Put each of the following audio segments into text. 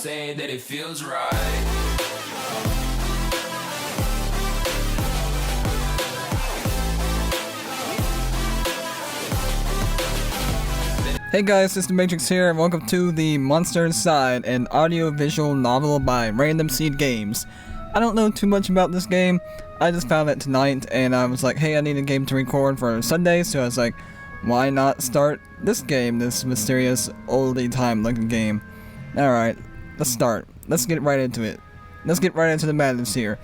say that it feels right. Hey guys, it's the Matrix here, and welcome to The Monster Inside, an audio-visual novel by Random Seed Games. I don't know too much about this game. I just found it tonight, and I was like, hey, I need a game to record for Sunday, so I was like, why not start this game, this mysterious, oldie time-looking game. Alright, let's start. Let's get right into it. Let's get right into the madness here.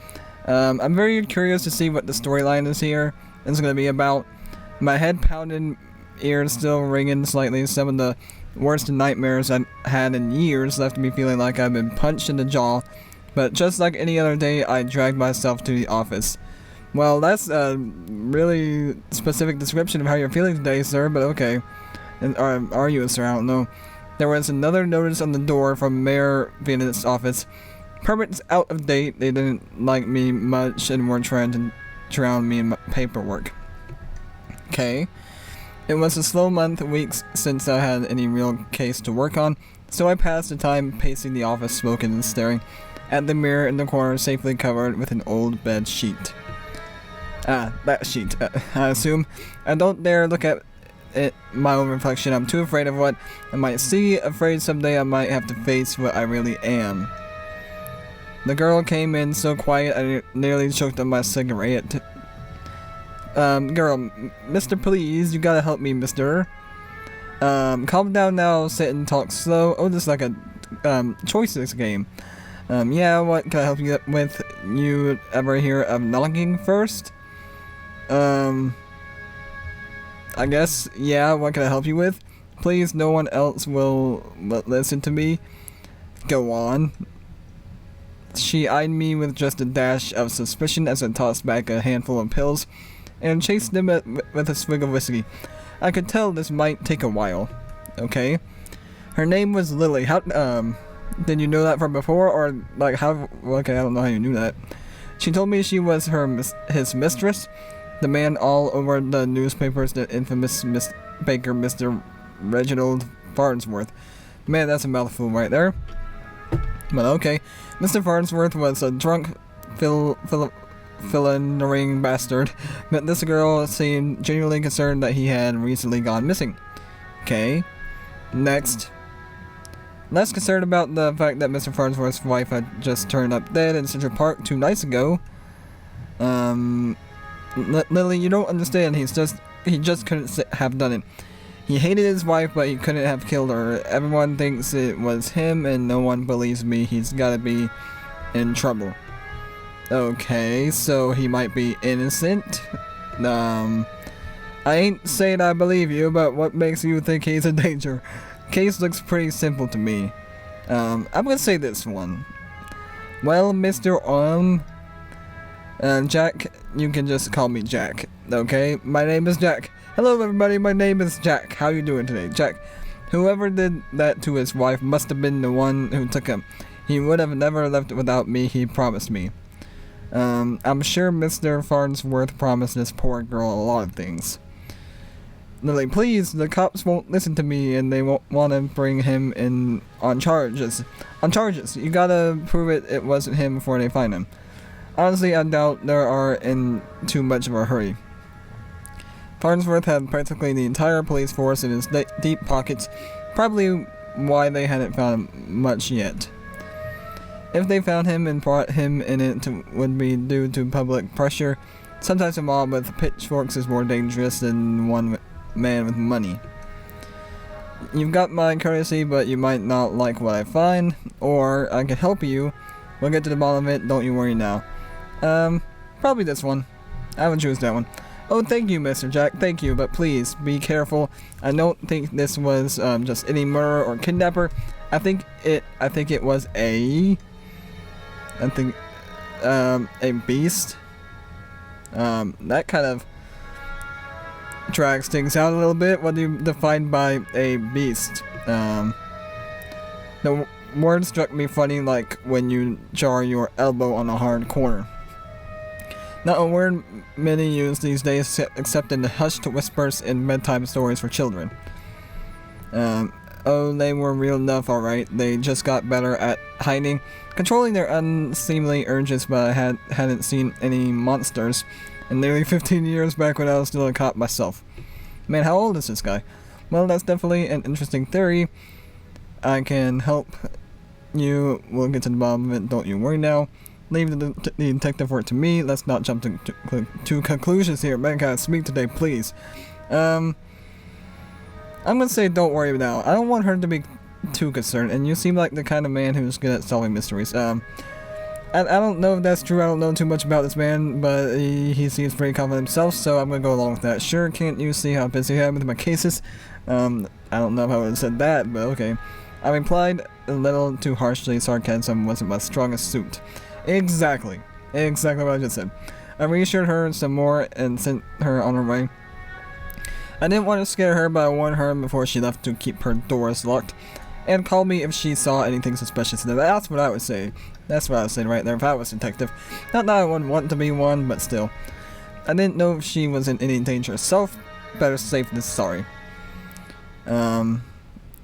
I'm very curious to see what the storyline is here. It's going to be about. My head pounding, ears still ringing slightly. Some of the worst nightmares I've had in years left me feeling like I've been punched in the jaw. But just like any other day, I dragged myself to the office. Well, that's a really specific description of how you're feeling today, sir, but okay. And, are you, sir? I don't know. There was another notice on the door from Mayor Venus' office. Permits out of date. They didn't like me much and were trying to drown me in my paperwork. Okay. It was a slow weeks since I had any real case to work on, so I passed the time pacing the office, smoking and staring at the mirror in the corner safely covered with an old bed sheet. Ah, that sheet, I assume. I don't dare look at it, my own reflection. I'm too afraid of what I might see, afraid someday I might have to face what I really am. The girl came in so quiet I nearly choked on my cigarette. Girl, mister, please, you gotta help me, mister. Calm down now, sit and talk slow. Oh, this is like a, choices game. Yeah, what can I help you with? You ever hear of knocking first? I guess, yeah, what can I help you with? Please, no one else will listen to me. Go on. She eyed me with just a dash of suspicion as I tossed back a handful of pills and chased them with a swig of whiskey. I could tell this might take a while. Okay. Her name was Lily. How, did you know that from before, or, like, how, okay, I don't know how you knew that. She told me she was his mistress, the man all over the newspapers, the infamous Baker, Mr. Reginald Farnsworth. Man, that's a mouthful right there. But okay. Mr. Farnsworth was a drunk, philandering bastard, but this girl seemed genuinely concerned that he had recently gone missing. Okay. Next. Less concerned about the fact that Mr. Farnsworth's wife had just turned up dead in Central Park 2 nights ago. Lily, you don't understand. He just couldn't have done it. He hated his wife, but he couldn't have killed her. Everyone thinks it was him, and no one believes me. He's gotta be in trouble. Okay, so he might be innocent. I ain't saying I believe you, but what makes you think he's a danger? Case looks pretty simple to me. I'm gonna say this one. Well, Mr. Jack, you can just call me Jack. Okay, my name is Jack. Hello everybody, my name is Jack. How you doing today, Jack? Whoever did that to his wife must have been the one who took him. He would have never left without me, he promised me. I'm sure Mr. Farnsworth promised this poor girl a lot of things. Lily, please, the cops won't listen to me and they won't want to bring him in on charges. On charges, you gotta prove it wasn't him before they find him. Honestly, I doubt they are in too much of a hurry. Farnsworth had practically the entire police force in his deep pockets, probably why they hadn't found much yet. If they found him and brought him in, it would be due to public pressure. Sometimes a mob with pitchforks is more dangerous than one man with money. You've got my courtesy, but you might not like what I find, or I can help you. We'll get to the bottom of it, don't you worry now. Probably this one. I would choose that one. Oh, thank you, Mr. Jack, thank you, but please, be careful. I don't think this was, just any murderer or kidnapper. I think it was a beast. That kind of drags things out a little bit. What do you define by a beast? The word struck me funny, like when you jar your elbow on a hard corner. Not a word many use these days except in the hushed whispers in bedtime stories for children. Oh, they were real enough, alright. They just got better at hiding, controlling their unseemly urges, but I hadn't seen any monsters in nearly 15 years back when I was still a cop myself. Man, how old is this guy? Well, that's definitely an interesting theory. I can help you. We'll get to the bottom of it, don't you worry now. Leave the detective work to me. Let's not jump to conclusions here. Man, can I speak today, please? I'm gonna say don't worry now. I don't want her to be too concerned, and you seem like the kind of man who's good at solving mysteries. I don't know if that's true. I don't know too much about this man, but he seems pretty confident himself, so I'm gonna go along with that. Sure, can't you see how busy I am with my cases? I don't know if I would have said that, but okay. I replied a little too harshly. Sarcasm wasn't my strongest suit. Exactly what I just said. I reassured her some more and sent her on her way. I didn't want to scare her, but I warned her before she left to keep her doors locked, and call me if she saw anything suspicious. That's what I would say. That's what I would say right there if I was a detective. Not that I wouldn't want to be one, but still. I didn't know if she was in any danger herself. Better safe than sorry.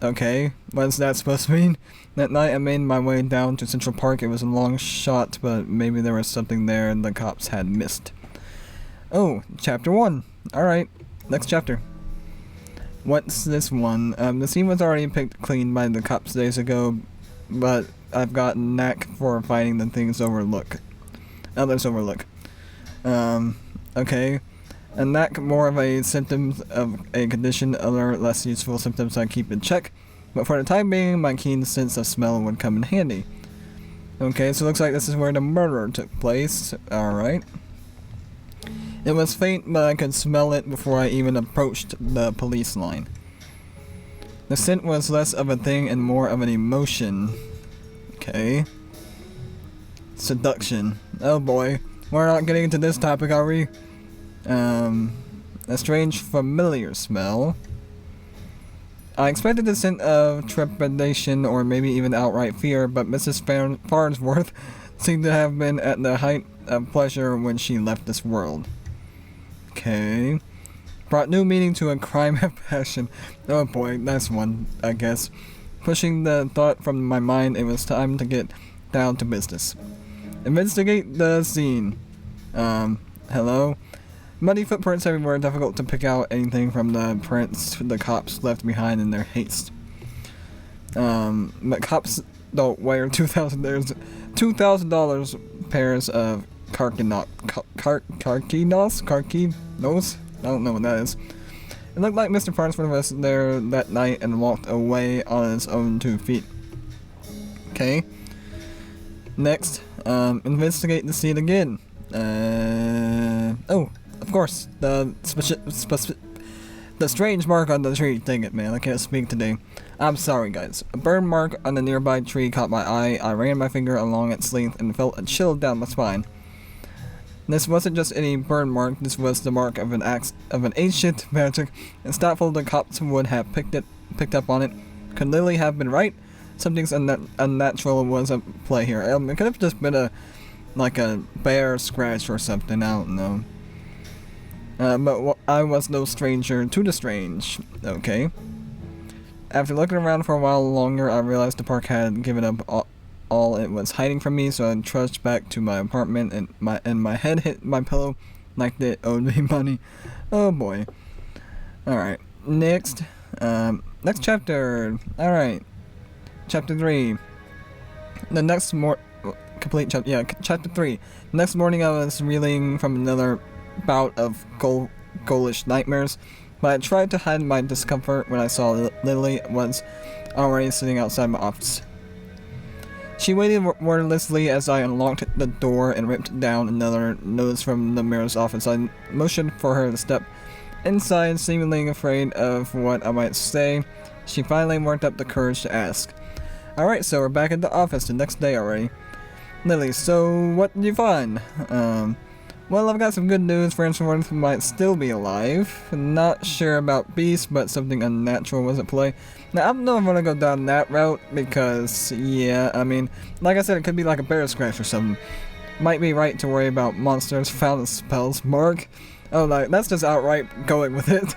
Okay, what's that supposed to mean? That night I made my way down to Central Park. It was a long shot, but maybe there was something there the cops had missed. Oh, chapter 1. Alright, next chapter. What's this one? The scene was already picked clean by the cops days ago, but I've got a knack for finding the things others overlook. Okay. A knack, more of a symptom of a condition. Other less useful symptoms I keep in check, but for the time being, my keen sense of smell would come in handy. Okay, so it looks like this is where the murder took place. Alright. It was faint, but I could smell it before I even approached the police line. The scent was less of a thing and more of an emotion. Okay. Seduction. Oh boy. We're not getting into this topic, are we? A strange familiar smell. I expected the scent of trepidation or maybe even outright fear, but Mrs. Farnsworth seemed to have been at the height of pleasure when she left this world. Okay. Brought new meaning to a crime of passion. Oh boy, that's one, I guess. Pushing the thought from my mind, it was time to get down to business. Investigate the scene. Hello? Muddy footprints everywhere, difficult to pick out anything from the prints the cops left behind in their haste. But cops don't wear $2,000 pairs of carquinos? I don't know what that is. It looked like Mr. Farnsworth was there that night and walked away on his own 2 feet. Okay. Next, investigate the scene again. Oh, of course, the strange mark on the tree. Dang it, man, I can't speak today. I'm sorry, guys. A burn mark on a nearby tree caught my eye. I ran my finger along its length and felt a chill down my spine. This wasn't just any burn mark. This was the mark of an ancient magic. It's doubtful the cops would have picked up on it. Could Lily have been right? Something's unnatural was at play here. It could have just been like a bear scratch or something. I don't know. But I was no stranger to the strange. Okay. After looking around for a while longer, I realized the park had given up all it was hiding from me, so I trudged back to my apartment, and my head hit my pillow like it owed me money. Oh boy. Alright. Next chapter. Alright. Chapter 3. The next chapter 3. Next morning I was reeling from another bout of ghoulish nightmares, but I tried to hide my discomfort when I saw Lily was already sitting outside my office. She waited wordlessly as I unlocked the door and ripped down another notice from the mayor's office. I motioned for her to step inside, seemingly afraid of what I might say. She finally worked up the courage to ask. Alright, so we're back at the office the next day already. Lily, so what did you find? Well, I've got some good news. Farnsworth might still be alive. Not sure about Beast, but something unnatural was at play. Now, I don't know if I'm gonna go down that route, because, yeah, I mean, like I said, it could be like a bear scratch or something. Might be right to worry about monsters, found spells, mark. Oh, like, that's just outright going with it.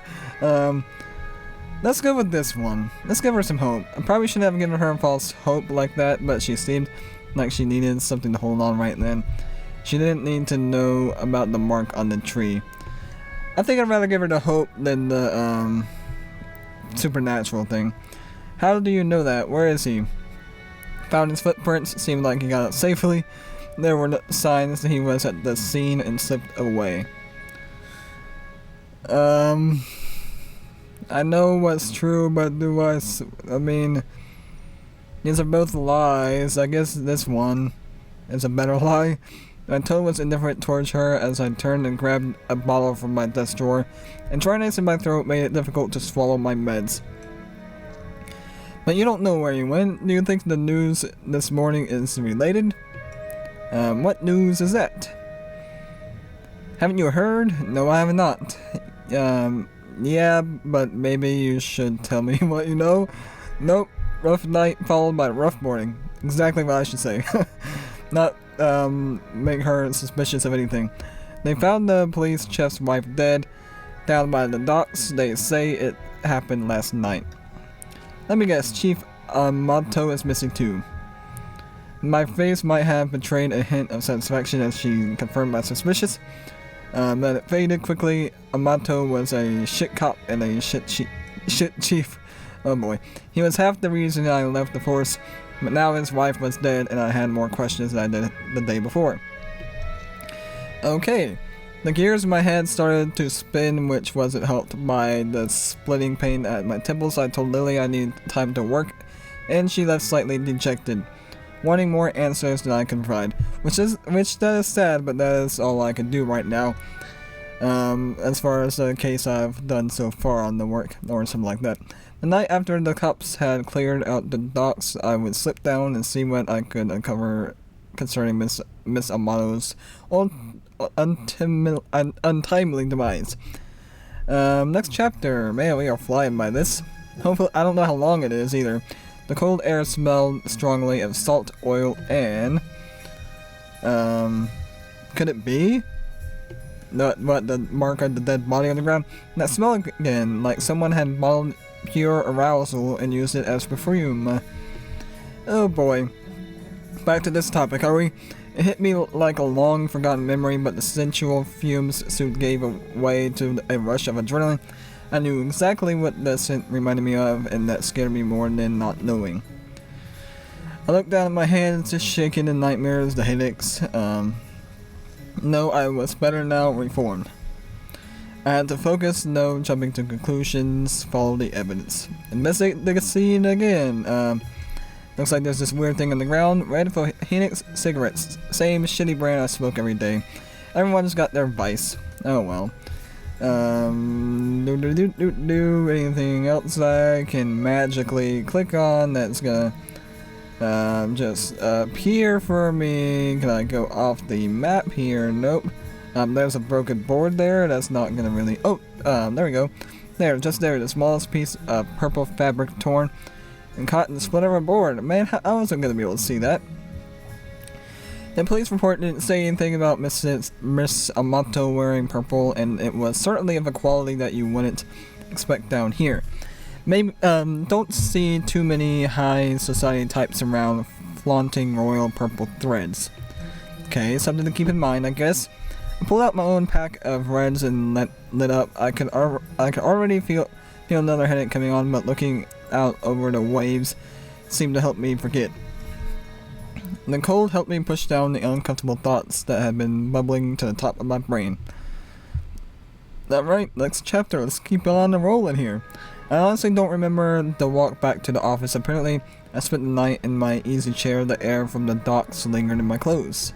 Let's go with this one. Let's give her some hope. I probably shouldn't have given her false hope like that, but she seemed like she needed something to hold on right then. She didn't need to know about the mark on the tree. I think I'd rather give her the hope than the supernatural thing. How do you know that? Where is he? Found his footprints. Seemed like he got out safely. There were no signs that he was at the scene and slipped away. I know what's true, but I mean, these are both lies. I guess this one is a better lie. My tone was indifferent towards her as I turned and grabbed a bottle from my desk drawer, and dryness in my throat made it difficult to swallow my meds. But you don't know where you went. Do you think the news this morning is related? What news is that? Haven't you heard? No, I have not. Yeah, but maybe you should tell me what you know. Nope. Rough night followed by rough morning. Exactly what I should say. Not, make her suspicious of anything. They found the police chief's wife dead down by the docks. They say it happened last night. Let me guess, Chief Amato is missing too. My face might have betrayed a hint of satisfaction as she confirmed my suspicions. But it faded quickly. Amato was a shit cop and a shit chief. Oh boy. He was half the reason I left the force, but now his wife was dead and I had more questions than I did the day before. Okay. The gears in my head started to spin, which wasn't helped by the splitting pain at my temples. I told Lily I needed time to work, and she left slightly dejected, wanting more answers than I could provide, which that is sad, but that is all I can do right now. As far as the case I've done so far on the work, or something like that. The night after the cops had cleared out the docks, I would slip down and see what I could uncover concerning Miss Amato's untimely demise. Next chapter. Man, we are flying by this. Hopefully, I don't know how long it is either. The cold air smelled strongly of salt, oil, and could it be? The mark of the dead body on the ground? That smell again, like someone had bottled pure arousal and used it as perfume. Oh boy. Back to this topic, are we? It hit me like a long forgotten memory, but the sensual fumes soon gave way to a rush of adrenaline. I knew exactly what the scent reminded me of, and that scared me more than not knowing. I looked down at my hands, just shaking the nightmares, the headaches. No, I was better now, reformed. I had to focus, no jumping to conclusions, follow the evidence. Investigate the scene again. Looks like there's this weird thing on the ground. Red for Phoenix cigarettes. Same shitty brand I smoke every day. Everyone's got their vice. Oh well. Anything else I can magically click on that's gonna just appear for me? Can I go off the map here? Nope. There's a broken board there. That's not gonna really. Oh, there we go. There, just there, the smallest piece of purple fabric torn and caught in the split of a board. Man, I wasn't gonna be able to see that. The police report didn't say anything about Miss Amato wearing purple, and it was certainly of a quality that you wouldn't expect down here. Maybe don't see too many high society types around flaunting royal purple threads. Okay, something to keep in mind, I guess. I pulled out my own pack of reds and lit up. I could already feel another headache coming on, but looking out over the waves seemed to help me forget. The cold helped me push down the uncomfortable thoughts that had been bubbling to the top of my brain. Alright, next chapter. Let's keep on rolling here. I honestly don't remember the walk back to the office. Apparently, I spent the night in my easy chair. The air from the docks lingered in my clothes.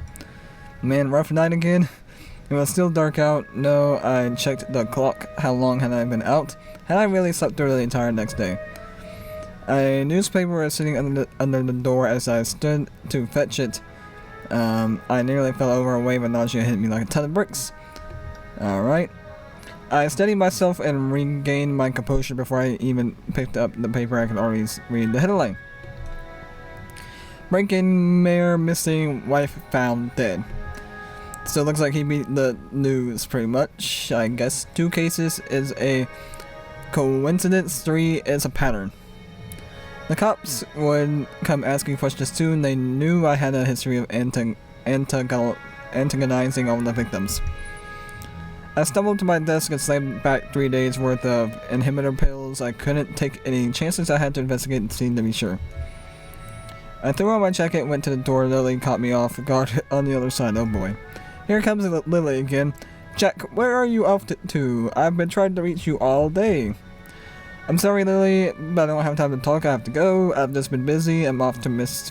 Man, rough night again. It was still dark out. No, I checked the clock. How long had I been out? Had I really slept through the entire next day? A newspaper was sitting under the door as I stood to fetch it. I nearly fell over. A wave of nausea hit me like a ton of bricks. Alright. I steadied myself and regained my composure before I even picked up the paper. I could already read the headline. Breaking mayor missing, wife found dead. So it looks like he beat the news pretty much. I guess 2 cases is a coincidence, 3 is a pattern. The cops would come asking questions too, and they knew I had a history of antagonizing all the victims. I stumbled to my desk and slammed back 3 days worth of inhibitor pills. I couldn't take any chances. I had to investigate the scene to be sure. I threw on my jacket and went to the door. Lily caught me off guard on the other side. Oh boy. Here comes Lily again. Jack, where are you off to? I've been trying to reach you all day. I'm sorry, Lily, but I don't have time to talk. I have to go. I've just been busy. I'm off to Miss...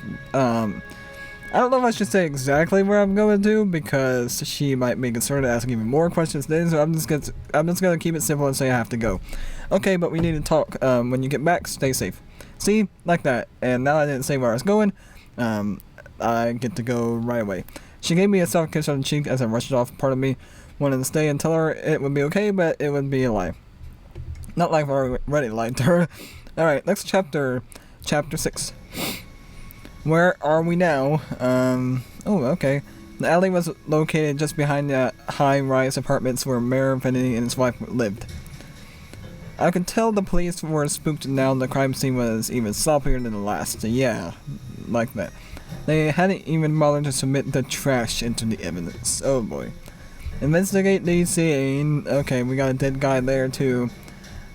I don't know if I should say exactly where I'm going to, because she might be concerned and ask even more questions then, so I'm just gonna keep it simple and say I have to go. Okay, but we need to talk. When you get back, stay safe. See? Like that. And now I didn't say where I was going. I get to go right away. She gave me a soft kiss on the cheek as I rushed off. Part of me wanted to stay and tell her it would be okay, but it would be a lie. Not like I already lied to her. Alright, next chapter. Chapter 6. Where are we now? Oh, okay. The alley was located just behind the high-rise apartments where Mayor Vinny and his wife lived. I could tell the police were spooked now. The crime scene was even sloppier than the last. Yeah, like that. They hadn't even bothered to submit the trash into the evidence. Oh boy. Investigate the scene. Okay, we got a dead guy there too.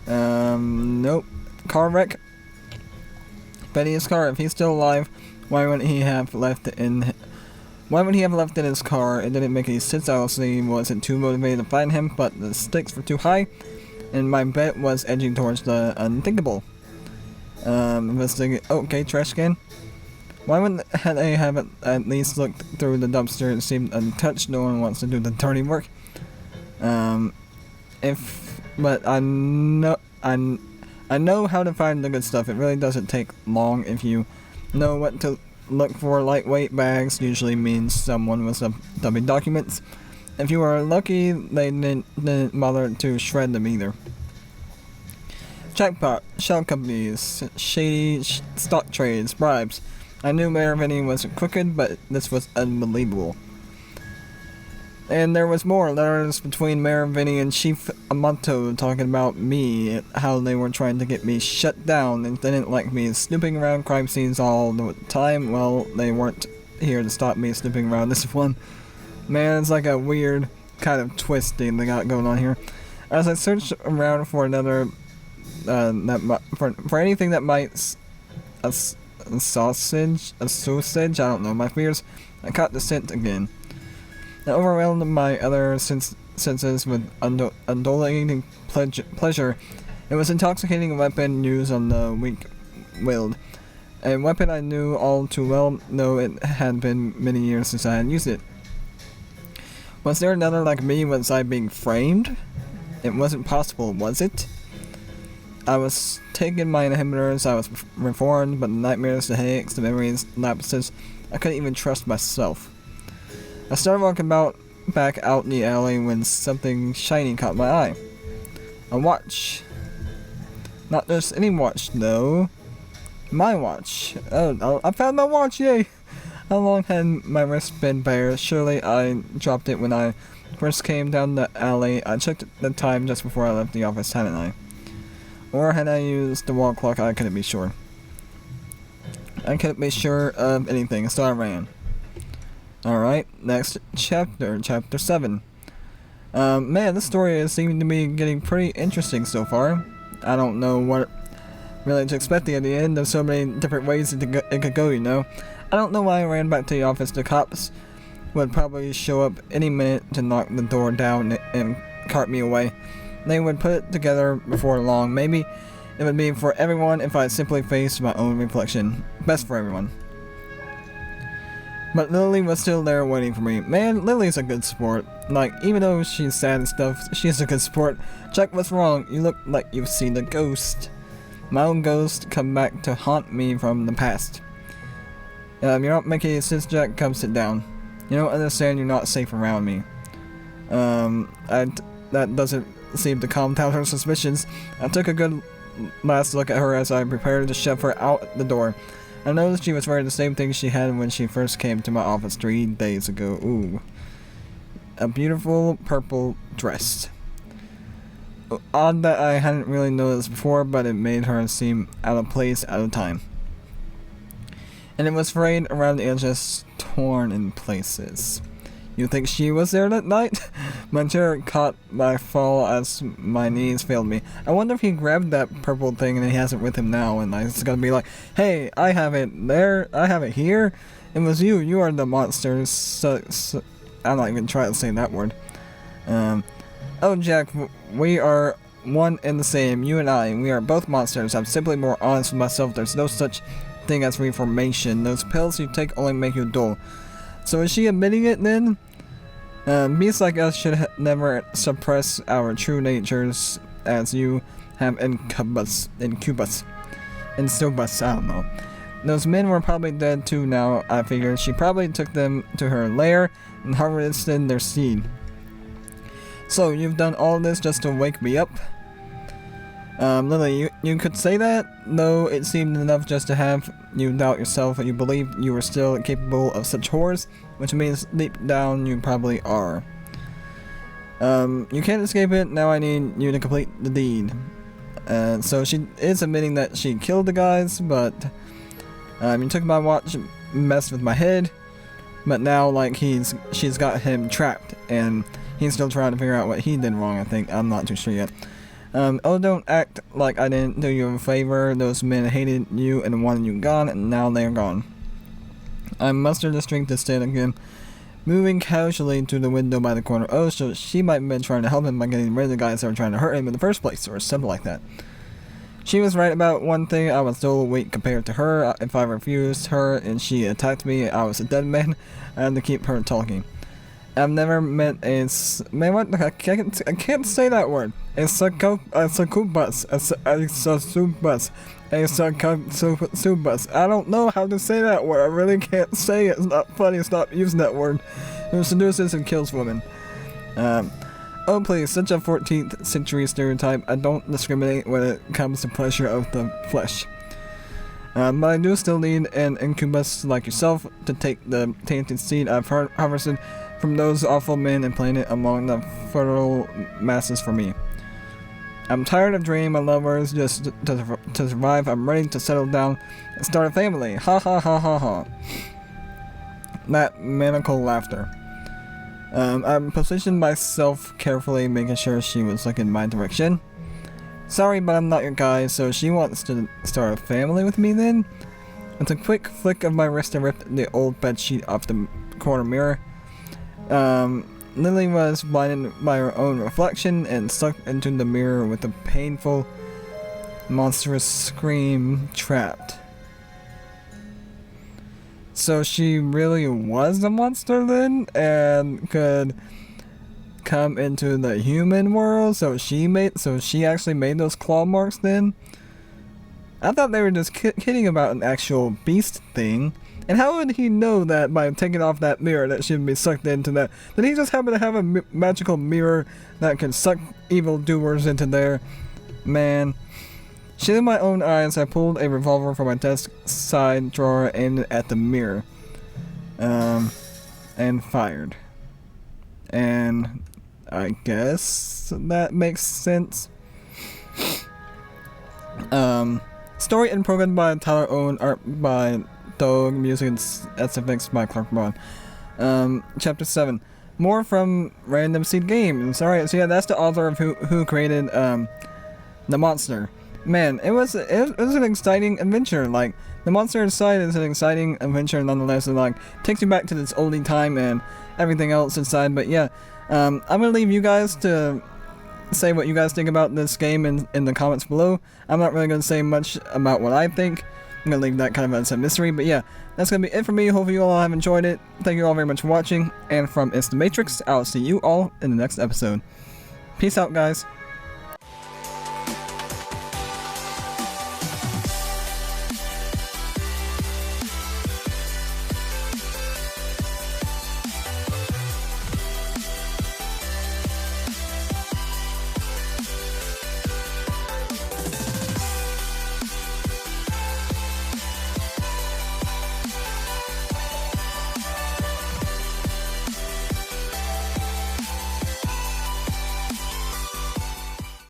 Nope. Car wreck. Benny's car. If he's still alive, why wouldn't he have left it in his car? It didn't make any sense. I honestly wasn't too motivated to find him, but the stakes were too high, and my bet was edging towards the unthinkable. Investigate. Okay, trash can. Why wouldn't they have at least looked through the dumpster? It seemed untouched. No one wants to do the dirty work. But I know how to find the good stuff. It really doesn't take long if you know what to look for. Lightweight bags usually means someone with some dummy documents. If you were lucky, they didn't bother to shred them either. Jackpot, shell companies, shady stock trades, bribes. I knew Mayor Vinny was crooked, but this was unbelievable. And there was more letters between Mayor Vinny and Chief Amato talking about me, how they were trying to get me shut down and they didn't like me snooping around crime scenes all the time. Well, they weren't here to stop me snooping around this one. Man, it's like a weird kind of twist thing they got going on here. As I searched around for another, for anything that might, a sausage, I don't know, my fears, I caught the scent again. It overwhelmed my other senses with undulating pleasure. It was intoxicating weapon used on the weak-willed. A weapon I knew all too well, though it had been many years since I had used it. Was there another like me? Was I being framed? It wasn't possible, was it? I was taking my inhibitors, I was reformed, but the nightmares, the headaches, the memories, lapses, I couldn't even trust myself. I started walking back out in the alley when something shiny caught my eye. A watch. Not just any watch, though. My watch. Oh, I found my watch, yay! How long had my wrist been bare? Surely I dropped it when I first came down the alley. I checked the time just before I left the office, hadn't I? Or had I used the wall clock? I couldn't be sure. I couldn't be sure of anything, so I ran. Alright, next chapter, chapter 7. Man, this story is seeming to be getting pretty interesting so far. I don't know what really to expect at the end. There's so many different ways it could go, you know. I don't know why I ran back to the office. The cops would probably show up any minute to knock the door down and cart me away. They would put it together before long. Maybe it would be for everyone if I simply faced my own reflection. Best for everyone. But Lily was still there waiting for me. Man, Lily's a good sport. Like, even though she's sad and stuff, she's a good sport. Jack, what's wrong? You look like you've seen a ghost. My own ghost come back to haunt me from the past. You're not making any sense, Jack. Come sit down. You don't understand you're not safe around me. That doesn't seem to calm down her suspicions. I took a good last look at her as I prepared to shove her out the door. I noticed she was wearing the same thing she had when she first came to my office 3 days ago. Ooh. A beautiful purple dress. odd that I hadn't really noticed before, but it made her seem out of place at the time. And it was frayed around the edges, torn in places. You think she was there that night? My chair caught my fall as my knees failed me. I wonder if he grabbed that purple thing and he has it with him now, and I'm just gonna be like, hey, I have it there, I have it here. It was you, you are the monster. I'm not even trying to say that word. Oh Jack, we are one and the same, you and I, we are both monsters. I'm simply more honest with myself. There's no such thing as reformation. Those pills you take only make you dull. So is she admitting it then? Beasts like us should never suppress our true natures as you have incubus, I don't know. Those men were probably dead too now, I figured. She probably took them to her lair and harvested their seed. So you've done all this just to wake me up? Lily, you could say that, though it seemed enough just to have you doubt yourself and you believed you were still capable of such horrors, which means deep down you probably are. You can't escape it, now I need you to complete the deed. So she is admitting that she killed the guys, but you took my watch, messed with my head, but now like she's got him trapped and he's still trying to figure out what he did wrong, I think. I'm not too sure yet. Oh, don't act like I didn't do you a favor. Those men hated you and wanted you gone, and now they are gone. I mustered the strength to stand again, moving casually to the window by the corner. Oh, so she might have been trying to help him by getting rid of the guys that were trying to hurt him in the first place, or something like that. She was right about one thing. I was still weak compared to her. If I refused her and she attacked me, I was a dead man. I had to keep her talking. I've never met a man. What? I can't say that word. A succubus. I don't know how to say that word. I really can't say it. It's not funny. Stop using that word. Who seduces and kills women. Oh please, such a 14th century stereotype. I don't discriminate when it comes to pleasure of the flesh. But I do still need an incubus like yourself to take the tainted seed I've harvested from those awful men and plant it among the fertile masses for me. I'm tired of dreaming my lovers just to survive. I'm ready to settle down and start a family. Ha ha ha ha ha. That maniacal laughter. I positioned myself carefully, making sure she was looking my direction. Sorry, but I'm not your guy, so she wants to start a family with me then? With a quick flick of my wrist, I ripped the old bedsheet off the corner mirror. Lily was blinded by her own reflection and sucked into the mirror with a painful, monstrous scream, trapped. So she really was a monster then, and could come into the human world, so she actually made those claw marks then? I thought they were just kidding about an actual beast thing. And how would he know that by taking off that mirror that she'd be sucked into that? Did he just happen to have a magical mirror that could suck evildoers into there? Man. Shielding my own eyes, I pulled a revolver from my desk side drawer, aimed it at the mirror. And fired. And I guess that makes sense. Story and program by Tyler Owen, art by Dog, music and SFX by Clark Braun. Chapter 7. More from Random Seed Games. Alright, so yeah, that's the author of who created the monster. Man, it was an exciting adventure. Like, the monster inside is an exciting adventure nonetheless. It like takes you back to this oldie time and everything else inside. But yeah, I'm gonna leave you guys to say what you guys think about this game in the comments below. I'm not really gonna say much about what I think. I'm gonna leave that kind of as a mystery, but yeah, that's gonna be it for me. Hopefully you all have enjoyed it. Thank you all very much for watching, and from It's the Matrix, I'll see you all in the next episode. Peace out, guys.